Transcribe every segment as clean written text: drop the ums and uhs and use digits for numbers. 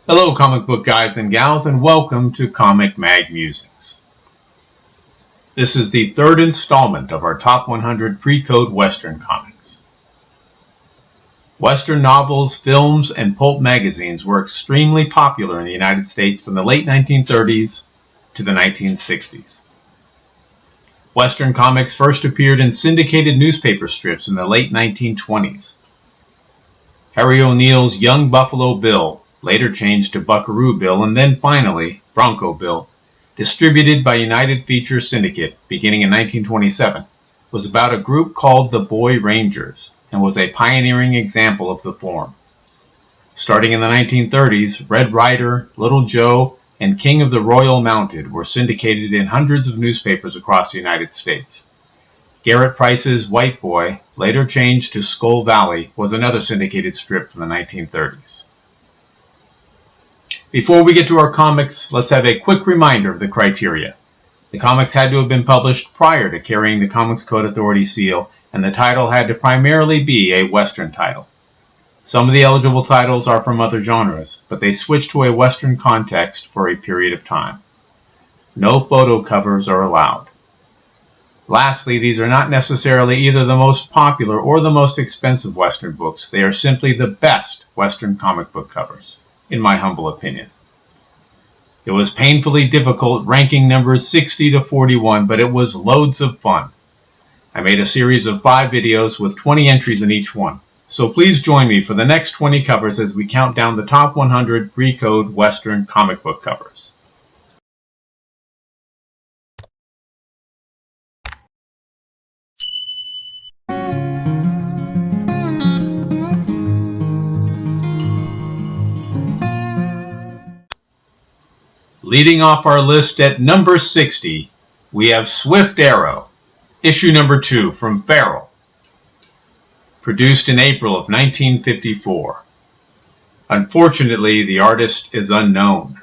Hello comic book guys and gals, and welcome to Comic Mag Musings. This is the third installment of our Top 100 Pre-Code Western comics. Western novels, films, and pulp magazines were extremely popular in the United States from the late 1930s to the 1960s. Western comics first appeared in syndicated newspaper strips in the late 1920s. Harry O'Neill's Young Buffalo Bill, later changed to Buckaroo Bill, and then finally Bronco Bill, distributed by United Feature Syndicate beginning in 1927, was about a group called the Boy Rangers and was a pioneering example of the form. Starting in the 1930s, Red Ryder, Little Joe, and King of the Royal Mounted were syndicated in hundreds of newspapers across the United States. Garrett Price's White Boy, later changed to Skull Valley, was another syndicated strip from the 1930s. Before we get to our comics, let's have a quick reminder of the criteria. The comics had to have been published prior to carrying the Comics Code Authority seal, and the title had to primarily be a Western title. Some of the eligible titles are from other genres, but they switch to a Western context for a period of time. No photo covers are allowed. Lastly, these are not necessarily either the most popular or the most expensive Western books. They are simply the best Western comic book covers, in my humble opinion. It was painfully difficult ranking numbers 60 to 41, but it was loads of fun. I made a series of 5 videos with 20 entries in each one, so please join me for the next 20 covers as we count down the top 100 pre-code Western comic book covers. Leading off our list at number 60, we have Swift Arrow, issue number 2 from Farrell, produced in April of 1954. Unfortunately, the artist is unknown.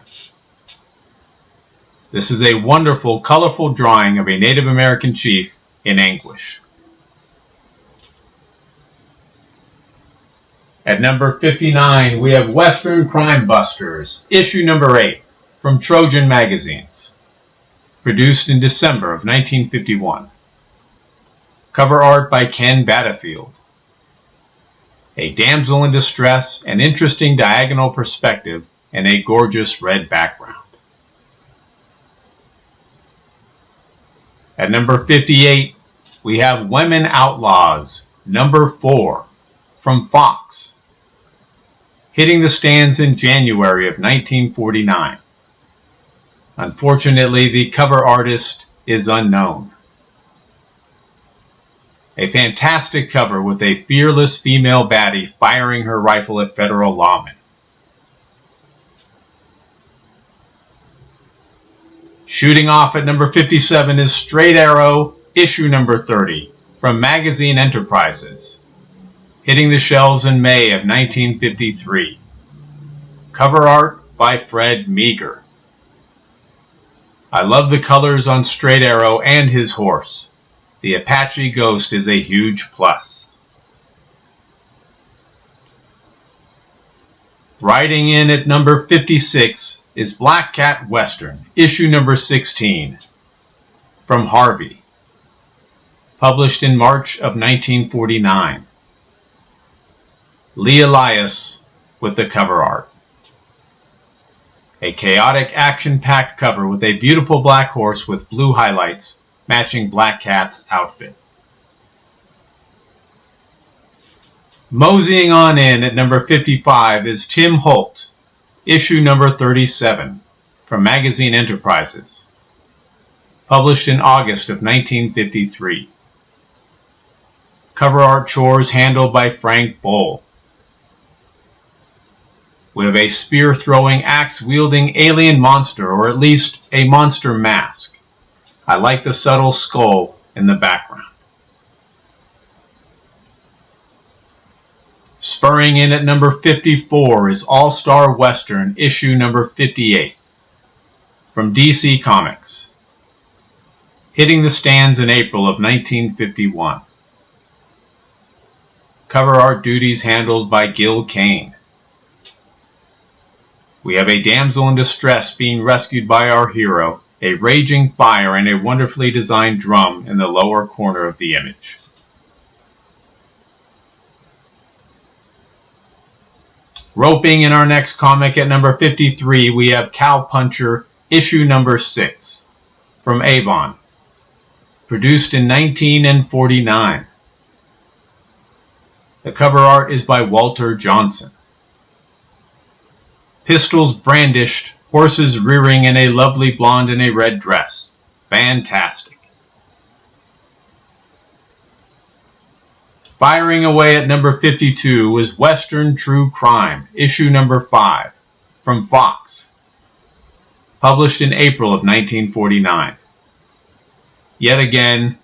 This is a wonderful, colorful drawing of a Native American chief in anguish. At number 59, we have Western Crime Busters, issue number 8. From Trojan Magazines, produced in December of 1951. Cover art by Ken Batterfield. A damsel in distress, an interesting diagonal perspective, and a gorgeous red background. At number 58, we have Women Outlaws, number 4, from Fox, hitting the stands in January of 1949. Unfortunately, the cover artist is unknown. A fantastic cover with a fearless female baddie firing her rifle at federal lawmen. Shooting off at number 57 is Straight Arrow, issue number 30, from Magazine Enterprises, hitting the shelves in May of 1953. Cover art by Fred Meagher. I love the colors on Straight Arrow and his horse. The Apache Ghost is a huge plus. Riding in at number 56 is Black Cat Western, issue number 16, from Harvey, published in March of 1949. Lee Elias with the cover art. A chaotic, action-packed cover with a beautiful black horse with blue highlights, matching Black Cat's outfit. Moseying on in at number 55 is Tim Holt, issue number 37, from Magazine Enterprises, published in August of 1953. Cover art chores handled by Frank Boll. We have a spear-throwing, axe-wielding alien monster, or at least a monster mask. I like the subtle skull in the background. Spurring in at number 54 is All-Star Western, issue number 58, from DC Comics, hitting the stands in April of 1951. Cover art duties handled by Gil Kane. We have a damsel in distress being rescued by our hero, a raging fire, and a wonderfully designed drum in the lower corner of the image. Roping in our next comic at number 53, we have Cowpuncher, issue number 6, from Avon, produced in 1949. The cover art is by Walter Johnson. Pistols brandished, horses rearing, and a lovely blonde in a red dress. Fantastic. Firing away at number 52 was Western True Crime, issue number 5, from Fox, published in April of 1949. Yet again,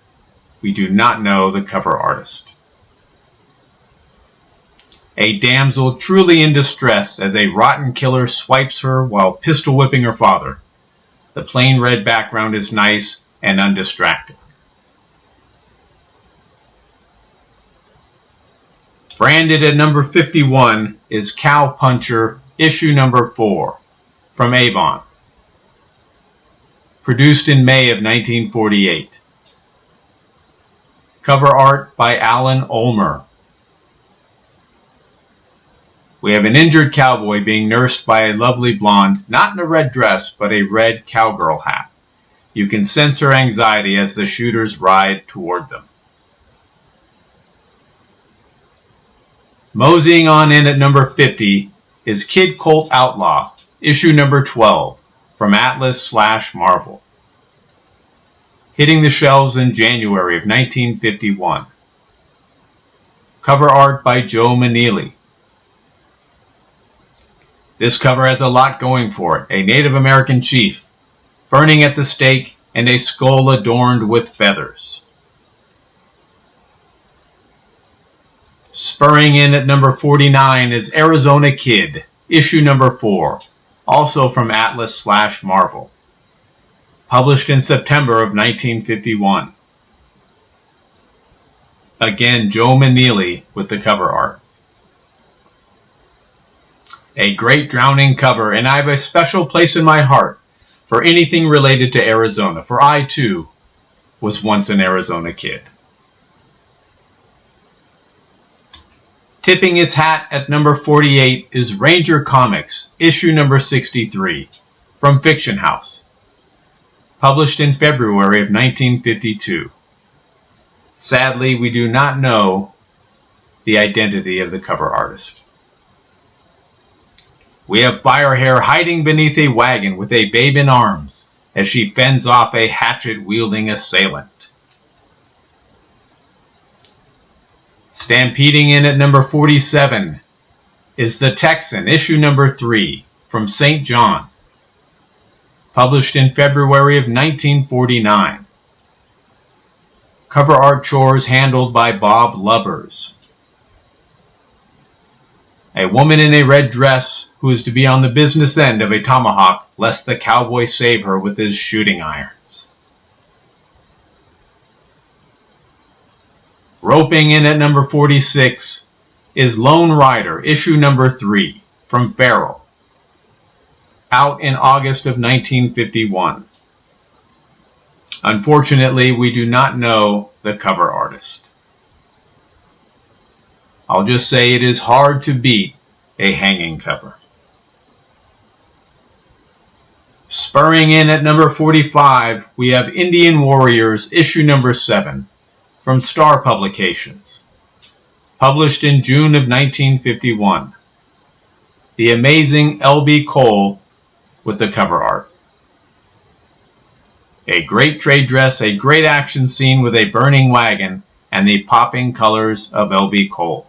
we do not know the cover artist. A damsel truly in distress as a rotten killer swipes her while pistol whipping her father. The plain red background is nice and undistracting. Branded at number 51 is Cowpuncher, issue number 4, from Avon, produced in May of 1948. Cover art by Alan Ulmer. We have an injured cowboy being nursed by a lovely blonde, not in a red dress, but a red cowgirl hat. You can sense her anxiety as the shooters ride toward them. Moseying on in at number 50 is Kid Colt Outlaw, issue number 12, from Atlas/Marvel, hitting the shelves in January of 1951. Cover art by Joe Maneely. This cover has a lot going for it. A Native American chief, burning at the stake, and a skull adorned with feathers. Spurring in at number 49 is Arizona Kid, issue number 4, also from Atlas/Marvel, published in September of 1951. Again, Joe Maneely with the cover art. A great drowning cover, and I have a special place in my heart for anything related to Arizona, for I, too, was once an Arizona kid. Tipping its hat at number 48 is Ranger Comics, issue number 63, from Fiction House, published in February of 1952. Sadly, we do not know the identity of the cover artist. We have Firehair hiding beneath a wagon with a babe in arms as she fends off a hatchet-wielding assailant. Stampeding in at number 47 is The Texan, issue number 3, from St. John, published in February of 1949. Cover art chores handled by Bob Lubbers. A woman in a red dress who is to be on the business end of a tomahawk lest the cowboy save her with his shooting irons. Roping in at number 46 is Lone Rider, issue number 3, from Farrell, out in August of 1951. Unfortunately, we do not know the cover artist. I'll just say it is hard to beat a hanging cover. Spurring in at number 45, we have Indian Warriors, issue number 7, from Star Publications, published in June of 1951. The amazing L.B. Cole with the cover art. A great trade dress, a great action scene with a burning wagon, and the popping colors of L.B. Cole.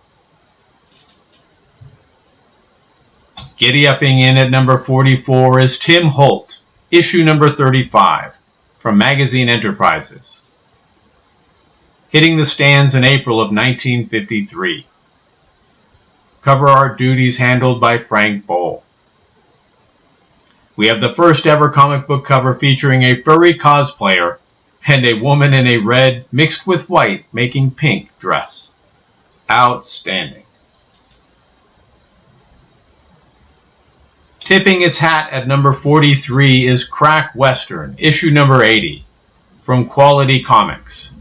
Giddy-upping in at number 44 is Tim Holt, issue number 35, from Magazine Enterprises, hitting the stands in April of 1953. Cover art duties handled by Frank Boll. We have the first ever comic book cover featuring a furry cosplayer and a woman in a red mixed with white making pink dress. Outstanding. Tipping its hat at number 43 is Crack Western, issue number 80, from Quality Comics,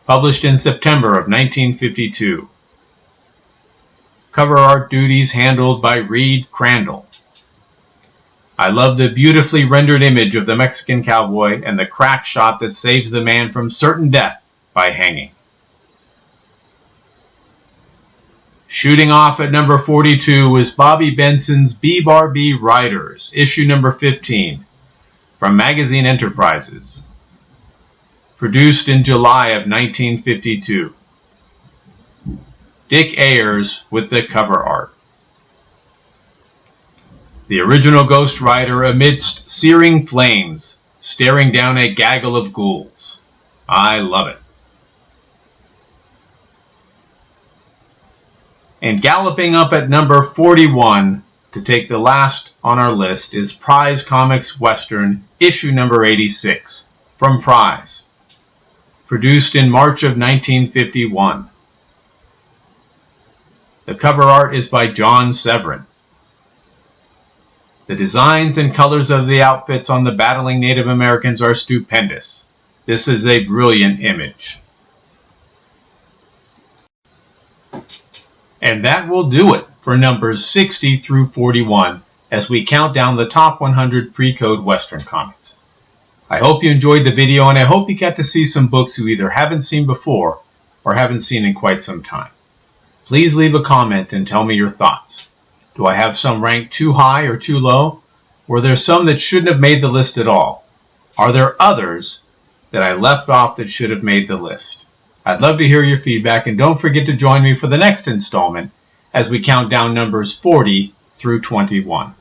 published in September of 1952. Cover art duties handled by Reed Crandall. I love the beautifully rendered image of the Mexican cowboy and the crack shot that saves the man from certain death by hanging. Shooting off at number 42 is Bobby Benson's B-Bar-B Riders, issue number 15, from Magazine Enterprises, produced in July of 1952. Dick Ayers with the cover art. The original Ghost Rider amidst searing flames, staring down a gaggle of ghouls. I love it. And galloping up at number 41 to take the last on our list is Prize Comics Western, issue number 86, from Prize, produced in March of 1951. The cover art is by John Severin. The designs and colors of the outfits on the battling Native Americans are stupendous. This is a brilliant image. And that will do it for numbers 60 through 41 as we count down the top 100 pre-code Western comics. I hope you enjoyed the video, and I hope you got to see some books you either haven't seen before or haven't seen in quite some time. Please leave a comment and tell me your thoughts. Do I have some ranked too high or too low? Were there some that shouldn't have made the list at all? Are there others that I left off that should have made the list? I'd love to hear your feedback, and don't forget to join me for the next installment as we count down numbers 40 through 21.